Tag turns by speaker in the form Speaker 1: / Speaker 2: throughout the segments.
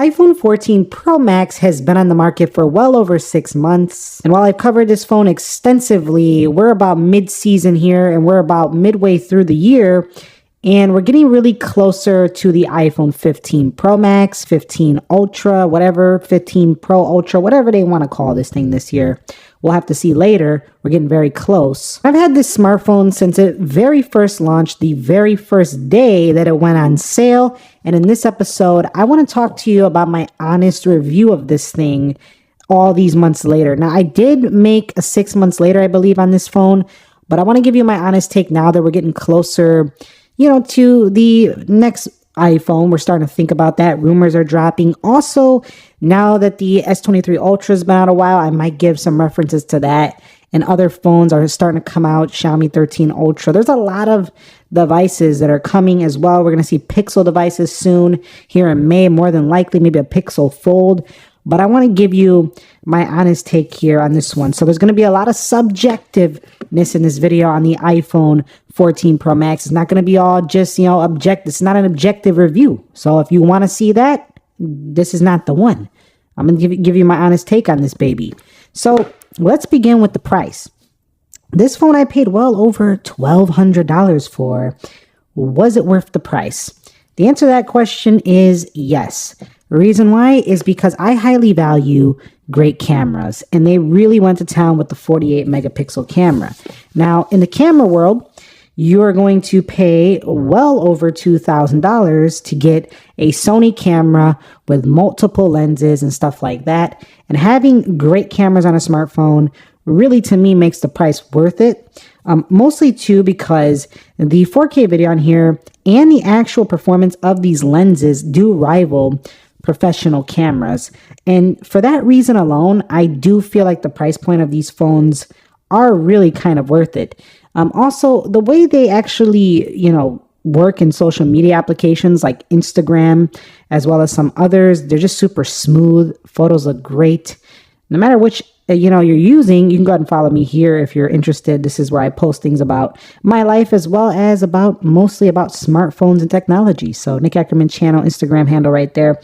Speaker 1: iPhone 14 Pro Max has been on the market for well over 6 months. And while I've covered this phone extensively, we're about mid-season here and we're about midway through the year. And we're getting really closer to the iPhone 15 Pro Max, 15 Ultra, whatever, 15 Pro Ultra, whatever they want to call this thing this year. We'll have to see later. We're getting very close. I've had this smartphone since it very first launched, the very first day that it went on sale. And in this episode, I want to talk to you about my honest review of this thing all these months later. Now, I did make a 6 months later, I believe, on this phone, but I want to give you my honest take now that we're getting closer, to the next iPhone. We're starting to think about that. Rumors are dropping. Also, now that the S23 Ultra has been out a while, I might give some references to that. And other phones are starting to come out. Xiaomi 13 Ultra. There's a lot of devices that are coming as well. We're going to see Pixel devices soon here in May, more than likely, maybe a Pixel Fold. But I want to give you my honest take here on this one. So there's going to be a lot of subjectiveness in this video on the iPhone 14 Pro Max. It's not going to be all just, objective. It's not an objective review. So if you want to see that, this is not the one. I'm going to give you my honest take on this baby. So let's begin with the price. This phone I paid well over $1,200 for. Was it worth the price? The answer to that question is yes. The reason why is because I highly value great cameras, and they really went to town with the 48 megapixel camera. Now, in the camera world, you are going to pay well over $2,000 to get a Sony camera with multiple lenses and stuff like that. And having great cameras on a smartphone really, to me, makes the price worth it. Mostly too because the 4K video on here and the actual performance of these lenses do rival professional cameras. And for that reason alone, I do feel like the price point of these phones are really kind of worth it. Also, the way they actually, work in social media applications like Instagram, as well as some others, they're just super smooth. Photos look great. No matter which you're using, you can go ahead and follow me here if you're interested. This is where I post things about my life as well as mostly about smartphones and technology. So Nick Ackerman channel, Instagram handle right there.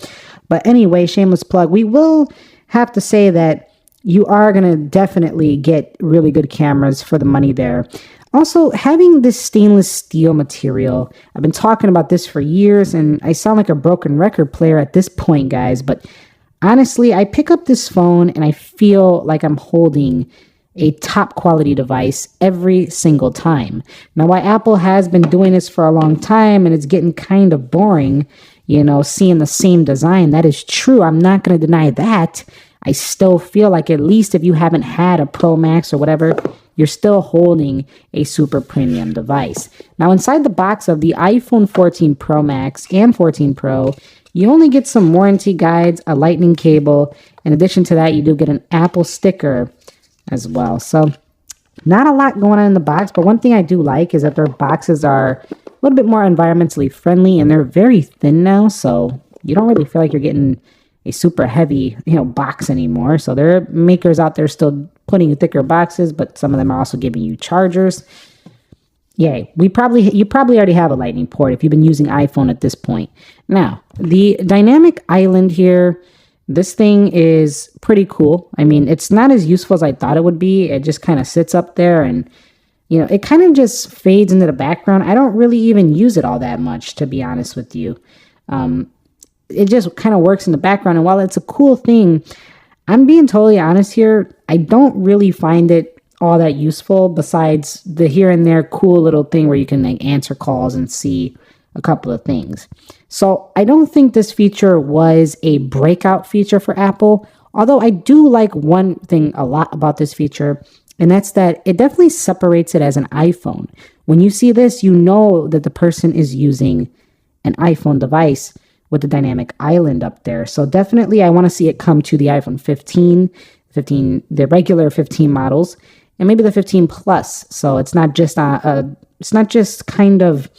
Speaker 1: But anyway, shameless plug. We will have to say that you are going to definitely get really good cameras for the money there. Also, having this stainless steel material, I've been talking about this for years and I sound like a broken record player at this point, guys, but honestly, I pick up this phone and I feel like I'm holding a top quality device every single time. Now, while Apple has been doing this for a long time and it's getting kind of boring, seeing the same design, that is true. I'm not going to deny that. I still feel like at least if you haven't had a Pro Max or whatever, you're still holding a super premium device. Now, inside the box of the iPhone 14 Pro Max and 14 Pro, you only get some warranty guides, a lightning cable. In addition to that, you do get an Apple sticker as well. So not a lot going on in the box, but one thing I do like is that their boxes are a little bit more environmentally friendly and they're very thin now. So you don't really feel like you're getting a super heavy, box anymore. So there are makers out there still putting thicker boxes, but some of them are also giving you chargers. Yay. You probably already have a lightning port if you've been using iPhone at this point. Now, the dynamic island here, this thing is pretty cool. I mean, it's not as useful as I thought it would be. It just kind of sits up there and, it kind of just fades into the background. I don't really even use it all that much, to be honest with you. It just kind of works in the background. And while it's a cool thing, I'm being totally honest here. I don't really find it all that useful besides the here and there cool little thing where you can answer calls and see a couple of things. So I don't think this feature was a breakout feature for Apple, although I do like one thing a lot about this feature, and that's that it definitely separates it as an iPhone. When you see this, you know that the person is using an iPhone device with the dynamic island up there. So definitely I want to see it come to the iPhone 15, the regular 15 models, and maybe the 15 Plus. So it's not just kind of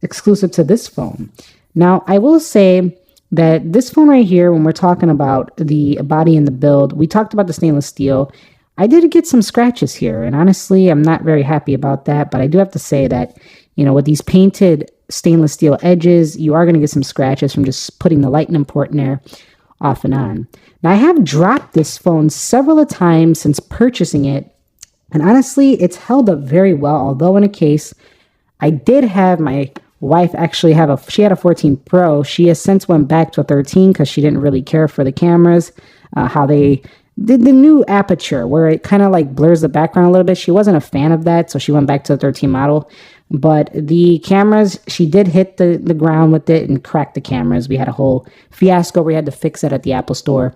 Speaker 1: exclusive to this phone. Now, I will say that this phone right here, when we're talking about the body and the build, we talked about the stainless steel. I did get some scratches here, and honestly, I'm not very happy about that, but I do have to say that, with these painted stainless steel edges, you are going to get some scratches from just putting the lightning port in there. off and on. Now, I have dropped this phone several times since purchasing it, and honestly, it's held up very well, although in a case. I did have my wife actually she had a 14 Pro. She has since went back to a 13 because she didn't really care for the cameras, how they did the new aperture where it kind of like blurs the background a little bit. She wasn't a fan of that, so she went back to the 13 model. But the cameras, she did hit the ground with it and crack the cameras. We had a whole fiasco where we had to fix it at the Apple store.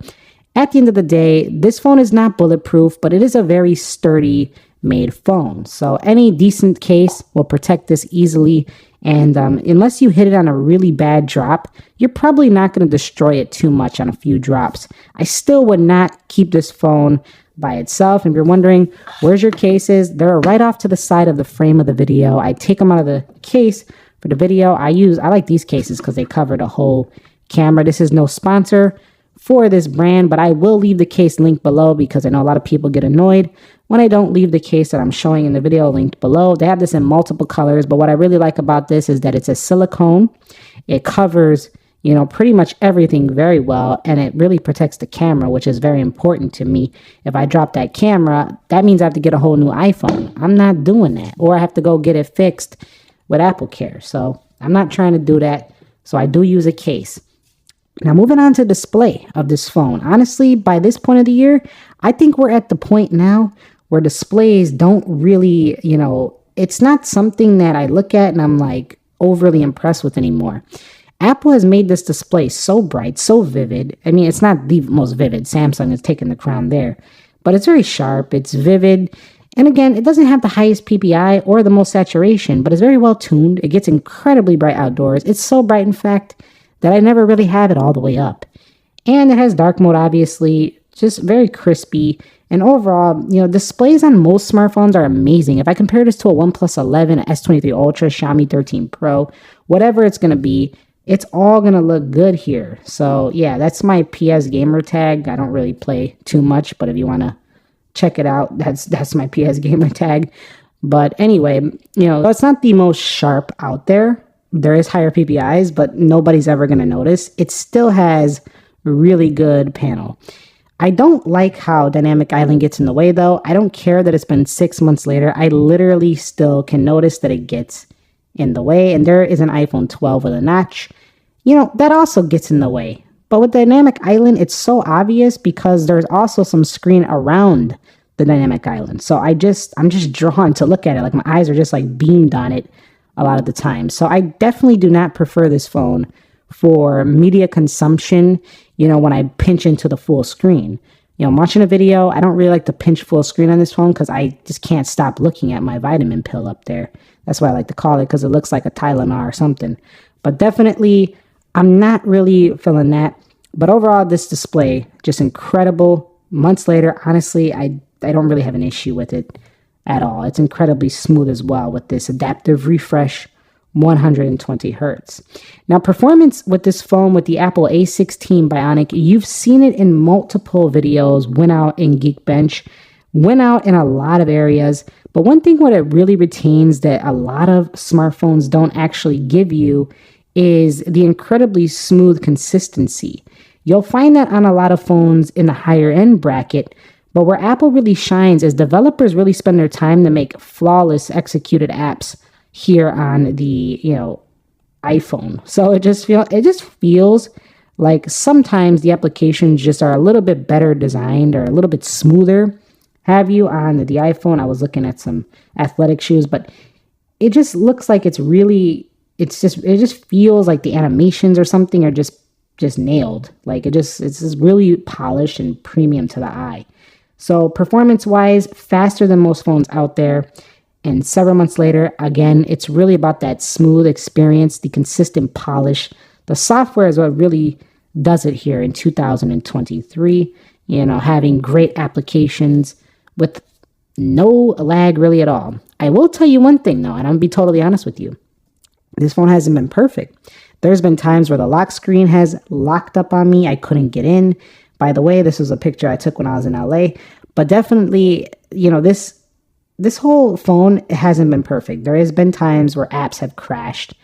Speaker 1: At the end of the day, this phone is not bulletproof, but it is a very sturdy made phone. So any decent case will protect this easily. And unless you hit it on a really bad drop, you're probably not going to destroy it too much on a few drops. I still would not keep this phone by itself. And if you're wondering, where's your cases? They're right off to the side of the frame of the video. I take them out of the case for the video. I like these cases because they cover the whole camera. This is no sponsor for this brand, but I will leave the case link below because I know a lot of people get annoyed when I don't leave the case that I'm showing in the video linked below. They have this in multiple colors, but what I really like about this is that it's a silicone. It covers, pretty much everything very well, and it really protects the camera, which is very important to me. If I drop that camera, that means I have to get a whole new iPhone. I'm not doing that, or I have to go get it fixed with Apple Care. So I'm not trying to do that. So I do use a case. Now, moving on to display of this phone. Honestly, by this point of the year, I think we're at the point now where displays don't really, it's not something that I look at and I'm like overly impressed with anymore. Apple has made this display so bright, so vivid. I mean, it's not the most vivid. Samsung has taken the crown there, but it's very sharp. It's vivid. And again, it doesn't have the highest PPI or the most saturation, but it's very well tuned. It gets incredibly bright outdoors. It's so bright, in fact, that I never really have it all the way up. And it has dark mode, obviously, just very crispy. And overall, displays on most smartphones are amazing. If I compare this to a OnePlus 11, S23 Ultra, Xiaomi 13 Pro, whatever it's going to be, it's all going to look good here. So yeah, that's my PS gamer tag. I don't really play too much, but if you want to check it out, that's my PS gamer tag. But anyway, it's not the most sharp out there. There is higher PPIs, but nobody's ever going to notice. It still has really good panel. I don't like how Dynamic Island gets in the way, though. I don't care that it's been 6 months later. I literally still can notice that it gets in the way. And there is an iPhone 12 with a notch. That also gets in the way. But with Dynamic Island, it's so obvious because there's also some screen around the Dynamic Island. So I'm just drawn to look at it. Like my eyes are just like beamed on it a lot of the time. So I definitely do not prefer this phone for media consumption, when I pinch into the full screen. I'm watching a video. I don't really like to pinch full screen on this phone because I just can't stop looking at my vitamin pill up there. That's why I like to call it, because it looks like a Tylenol or something. But definitely, I'm not really feeling that. But overall, this display, just incredible. Months later, honestly, I don't really have an issue with it at all. It's incredibly smooth as well with this adaptive refresh, 120 hertz. Now, performance with this phone, with the Apple A16 Bionic, you've seen it in multiple videos, went out in Geekbench, went out in a lot of areas. But one thing what it really retains that a lot of smartphones don't actually give you is the incredibly smooth consistency. You'll find that on a lot of phones in the higher end bracket. But where Apple really shines is developers really spend their time to make flawless executed apps here on the, iPhone. So it just feels like sometimes the applications just are a little bit better designed or a little bit smoother. Have you on the iPhone? I was looking at some athletic shoes, but it just looks like it just feels like the animations or something are just nailed. Like it's just really polished and premium to the eye. So performance-wise, faster than most phones out there. And several months later, again, it's really about that smooth experience, the consistent polish. The software is what really does it here in 2023. Having great applications with no lag really at all. I will tell you one thing, though, and I'm going to be totally honest with you. This phone hasn't been perfect. There's been times where the lock screen has locked up on me. I couldn't get in. By the way, this was a picture I took when I was in LA. But definitely, this whole phone hasn't been perfect. There has been times where apps have crashed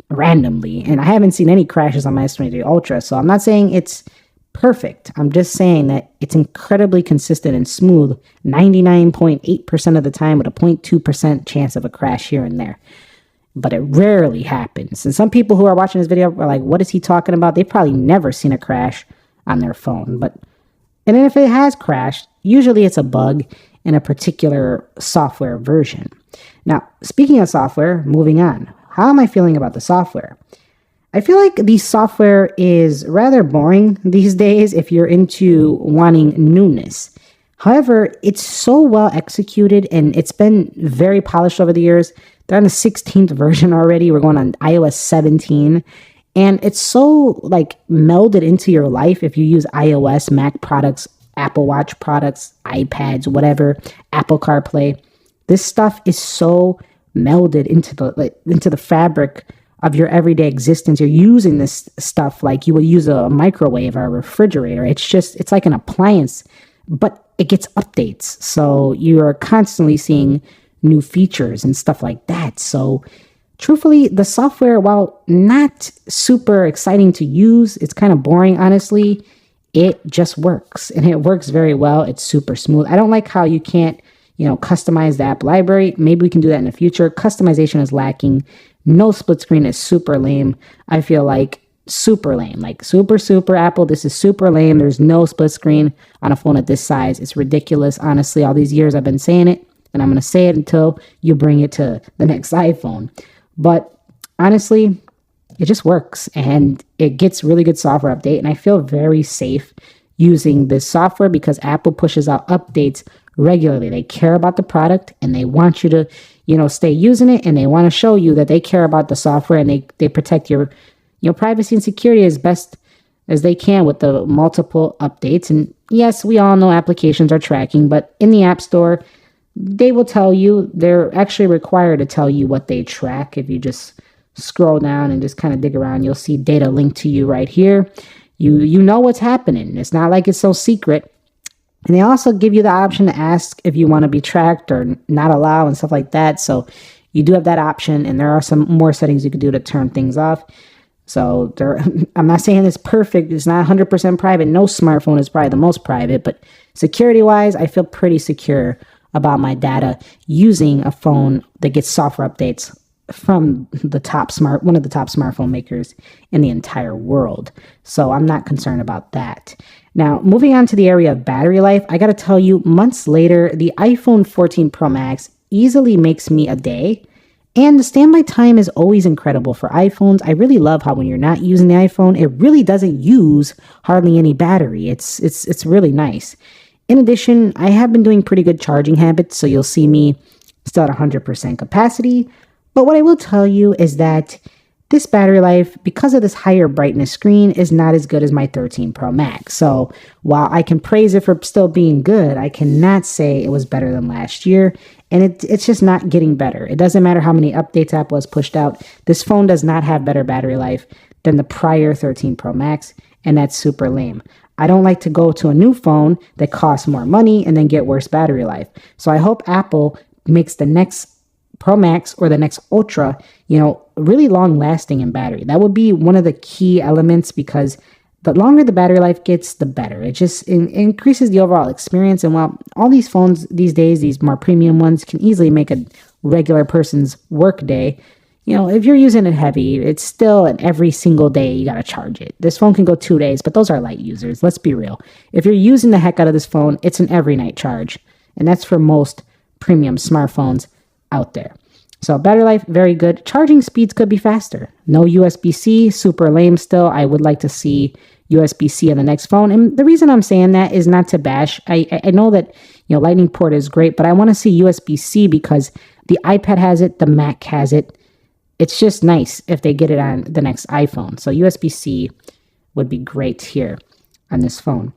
Speaker 1: randomly. And I haven't seen any crashes on my S23 Ultra. So I'm not saying it's perfect. I'm just saying that it's incredibly consistent and smooth 99.8% of the time with a 0.2% chance of a crash here and there. But it rarely happens. And some people who are watching this video are like, what is he talking about? They've probably never seen a crash on their phone. And then if it has crashed, usually it's a bug in a particular software version. Now, speaking of software, moving on. How am I feeling about the software? I feel like the software is rather boring these days if you're into wanting newness. However, it's so well executed and it's been very polished over the years. They're on the 16th version already. We're going on iOS 17. And it's so like melded into your life if you use iOS, Mac products, Apple Watch products, iPads, whatever, Apple CarPlay. This stuff is so melded into the fabric of your everyday existence. You're using this stuff like you would use a microwave or a refrigerator. It's like an appliance, but it gets updates. So you're constantly seeing new features and stuff like that. So truthfully, the software, while not super exciting to use, it's kind of boring, honestly. It just works, and it works very well. It's super smooth. I don't like how you can't, customize the app library. Maybe we can do that in the future. Customization is lacking. No split screen is super lame. I feel like super lame, like super Apple. This is super lame. There's no split screen on a phone at this size. It's ridiculous. Honestly, all these years I've been saying it, and I'm going to say it until you bring it to the next iPhone. But honestly, it just works and it gets really good software update. And I feel very safe using this software because Apple pushes out updates regularly. They care about the product and they want you to, stay using it, and they want to show you that they care about the software and they protect your privacy and security as best as they can with the multiple updates. And yes, we all know applications are tracking, but in the App Store, they will tell you, they're actually required to tell you what they track. If you just scroll down and just kind of dig around, you'll see data linked to you right here. You know what's happening. It's not like it's so secret. And they also give you the option to ask if you want to be tracked or not allow and stuff like that. So you do have that option, and there are some more settings you can do to turn things off. So I'm not saying it's perfect. It's not 100% private. No smartphone is probably the most private, but security-wise, I feel pretty secure about my data using a phone that gets software updates from one of the top smartphone makers in the entire world. So I'm not concerned about that. Now, moving on to the area of battery life, I got to tell you, months later, the iPhone 14 Pro Max easily makes me a day. And the standby time is always incredible for iPhones. I really love how when you're not using the iPhone, it really doesn't use hardly any battery. It's really nice. In addition, I have been doing pretty good charging habits, so you'll see me still at 100% capacity. But what I will tell you is that this battery life, because of this higher brightness screen, is not as good as my 13 Pro Max. So while I can praise it for still being good, I cannot say it was better than last year. And it's just not getting better. It doesn't matter how many updates Apple has pushed out. This phone does not have better battery life than the prior 13 Pro Max, and that's super lame. I don't like to go to a new phone that costs more money and then get worse battery life. So I hope Apple makes the next Pro Max or the next Ultra, really long lasting in battery. That would be one of the key elements, because the longer the battery life gets, the better. It just increases the overall experience. And while all these phones these days, these more premium ones, can easily make a regular person's work day, if you're using it heavy, it's still an every single day you got to charge it. This phone can go 2 days, but those are light users. Let's be real. If you're using the heck out of this phone, it's an every night charge. And that's for most premium smartphones out there. So battery life, very good. Charging speeds could be faster. No USB-C, super lame still. I would like to see USB-C on the next phone. And the reason I'm saying that is not to bash. I know that, Lightning port is great, but I want to see USB-C because the iPad has it, the Mac has it. It's just nice if they get it on the next iPhone. So USB-C would be great here on this phone.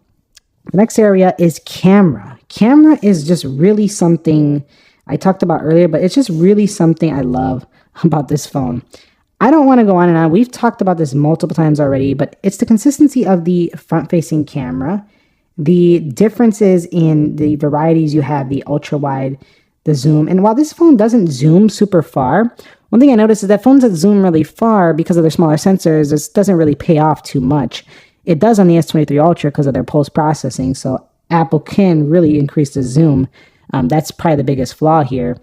Speaker 1: The next area is camera. Camera is just really something I talked about earlier, but it's just really something I love about this phone. I don't want to go on and on. We've talked about this multiple times already, but it's the consistency of the front-facing camera, the differences in the varieties you have, the ultra-wide, the zoom. And while this phone doesn't zoom super far, one thing I noticed is that phones that zoom really far because of their smaller sensors, this doesn't really pay off too much. It does on the S23 Ultra because of their post-processing, so Apple can really increase the zoom. That's probably the biggest flaw here.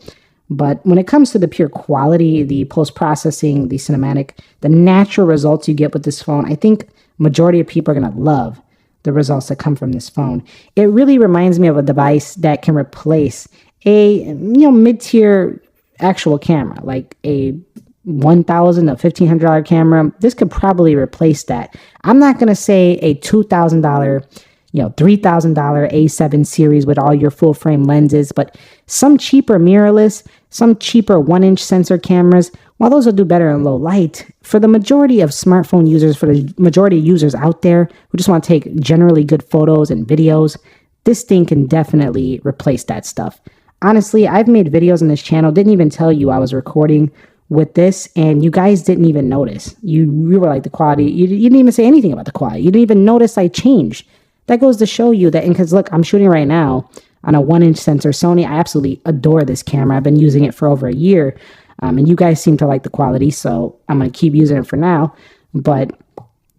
Speaker 1: But when it comes to the pure quality, the post-processing, the cinematic, the natural results you get with this phone, I think majority of people are going to love the results that come from this phone. It really reminds me of a device that can replace a mid-tier actual camera, like a $1,000 to $1,500 camera. This could probably replace that. I'm not going to say a $2,000, $3,000 A7 series with all your full frame lenses, but some cheaper mirrorless, some cheaper 1-inch sensor cameras, while those will do better in low light, for the majority of smartphone users, for the majority of users out there who just want to take generally good photos and videos, this thing can definitely replace that stuff. Honestly, I've made videos on this channel, didn't even tell you I was recording with this, and you guys didn't even notice. You were like, the quality, you didn't even say anything about the quality. You didn't even notice I changed. That goes to show you that, and because look, I'm shooting right now on a 1-inch sensor Sony. I absolutely adore this camera. I've been using it for over a year, and you guys seem to like the quality, so I'm going to keep using it for now. But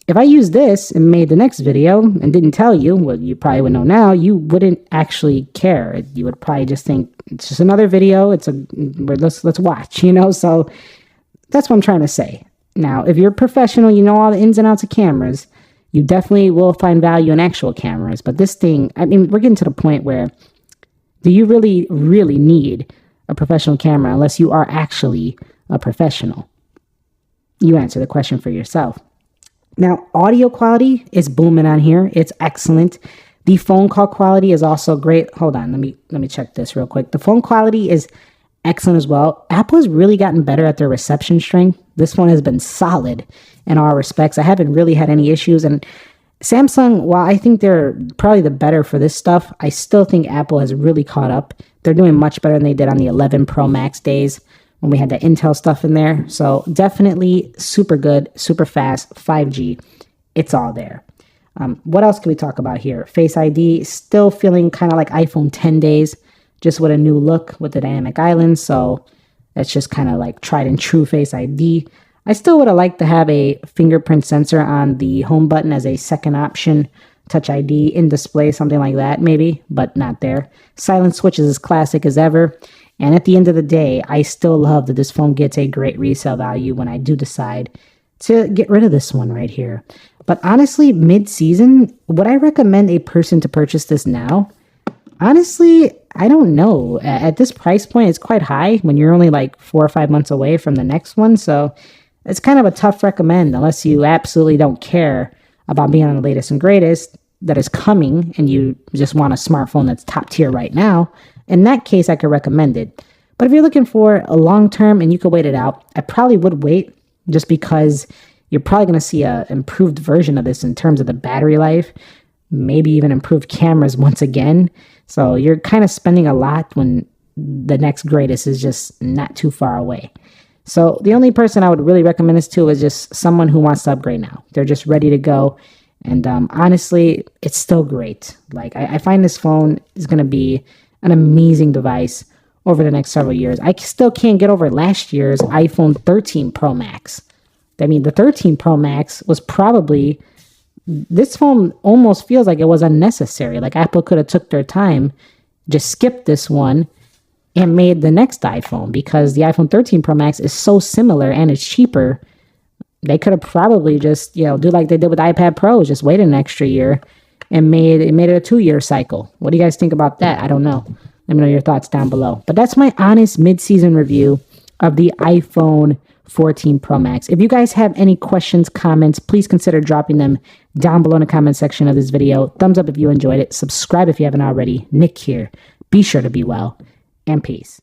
Speaker 1: if I used this and made the next video and didn't tell you, well, you probably would know now, you wouldn't actually care. You would probably just think, it's just another video, let's watch, so that's what I'm trying to say. Now, if you're a professional, you know all the ins and outs of cameras, you definitely will find value in actual cameras. But this thing, we're getting to the point where, do you really, really need a professional camera unless you are actually a professional? You answer the question for yourself. Now, audio quality is booming on here. It's excellent. The phone call quality is also great. Hold on, let me check this real quick. The phone quality is excellent as well. Apple has really gotten better at their reception strength. This one has been solid in all respects. I haven't really had any issues. And Samsung, while I think they're probably the better for this stuff, I still think Apple has really caught up. They're doing much better than they did on the 11 Pro Max days when we had the Intel stuff in there. So definitely super good, super fast, 5G. It's all there. What else can we talk about here? Face ID, still feeling kind of like iPhone 10 days, just with a new look with the dynamic island. So that's just kind of like tried and true Face ID. I still would have liked to have a fingerprint sensor on the home button as a second option. Touch ID in display, something like that maybe, but not there. Silent switch is as classic as ever. And at the end of the day, I still love that this phone gets a great resale value when I do decide to get rid of this one right here. But honestly, mid-season, would I recommend a person to purchase this now? Honestly, I don't know. At this price point, it's quite high when you're only like 4 or 5 months away from the next one. So it's kind of a tough recommend unless you absolutely don't care about being on the latest and greatest that is coming and you just want a smartphone that's top tier right now. In that case, I could recommend it. But if you're looking for a long term and you could wait it out, I probably would wait just because you're probably going to see an improved version of this in terms of the battery life, maybe even improved cameras once again. So you're kind of spending a lot when the next greatest is just not too far away. So the only person I would really recommend this to is just someone who wants to upgrade now. They're just ready to go. And honestly, it's still great. Like I find this phone is going to be an amazing device over the next several years. I still can't get over last year's iPhone 13 Pro Max. I mean, the 13 Pro Max was probably, this phone almost feels like it was unnecessary. Like Apple could have took their time, just skipped this one and made the next iPhone, because the iPhone 13 Pro Max is so similar and it's cheaper. They could have probably just, do like they did with iPad Pro, just wait an extra year and made it a 2-year cycle. What do you guys think about that? I don't know. Let me know your thoughts down below. But that's my honest mid-season review of the iPhone 14 Pro Max. If you guys have any questions, comments, please consider dropping them down below in the comment section of this video. Thumbs up if you enjoyed it. Subscribe if you haven't already. Nick here. Be sure to be well, and peace.